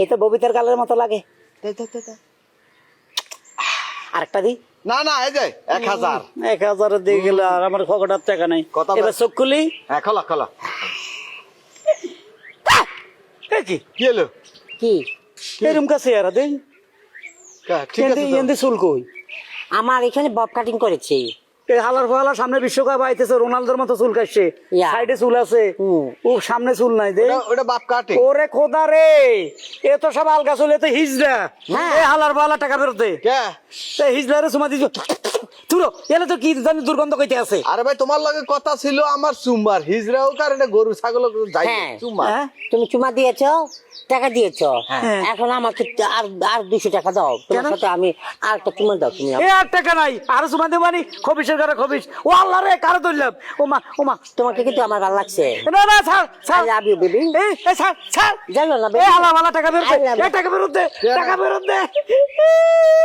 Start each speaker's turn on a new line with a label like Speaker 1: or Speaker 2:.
Speaker 1: এ তো ববিতার গালের মতো লাগে।
Speaker 2: দে, দে, দে, দে।
Speaker 1: আরেকটা দি।
Speaker 2: না না এই যে 1000।
Speaker 1: 1000 দিয়ে গেলে আর আমার পকেটার টাকা নাই।
Speaker 2: কথা
Speaker 1: এবার চোখ খুলি।
Speaker 2: হ্যাঁ খোলা খোলা।
Speaker 1: এ কি
Speaker 2: কি হলো?
Speaker 1: কি এরম কাছে আর দেখ
Speaker 2: ঠিক আছে তো।
Speaker 1: এন্দি চুল কই?
Speaker 3: আমার এখানে বব কাটিং করেছে।
Speaker 1: এই হালার ফালা সামনে বিশ্বকাপ আইতেছে, রোনালদোর মতো চুল কাটছে,
Speaker 3: ইয়া।
Speaker 1: সাইডে চুল আছে, ও সামনে চুল নাই দে।
Speaker 2: ওটা বাপ কাটে।
Speaker 1: ওরে খোদা রে, এ তো সব আলগা চুল, এ তো হিজড়া।
Speaker 3: হ্যাঁ।
Speaker 1: এই হালার ফালা টাকা ফেরত দে।
Speaker 2: কে?
Speaker 1: এই হিজড়ারে চুমা দিছ তুলো, এলে তো কি জানি দুর্গন্ধ কইতে আছে।
Speaker 2: আরে ভাই তোমার লগে কথা ছিল আমার চুম্বার, হিজড়াও কারণে গরু ছাগল যাই
Speaker 3: হ্যাঁ।
Speaker 2: চুম্বার।
Speaker 1: হ্যাঁ?
Speaker 3: তুমি চুমা দিয়েছো, টাকা দিয়েছো,
Speaker 1: হ্যাঁ।
Speaker 3: এখন আমাকে আর 200 টাকা দাও। তোমার
Speaker 1: কেন?
Speaker 3: সাথে আমি আর একটা চুমা দাও তুমি
Speaker 1: এ আর টাকা নাই, আর চুমা দে মানে খবিসের ঘরে খবিস। ও আল্লাহ রে, কারো ধরলাম। ও মা
Speaker 3: তোমাকে কিন্তু আমার ভালো লাগছে।
Speaker 1: না না ছাড় ছাড়।
Speaker 3: I love you, baby.
Speaker 1: এই ছাড় ছাড়।
Speaker 3: জানো না
Speaker 1: এ
Speaker 3: baby?
Speaker 1: হালা ফালা টাকা ফেরত দে,
Speaker 3: I love you.
Speaker 1: টাকা ফেরত দে, টাকা ফেরত দে।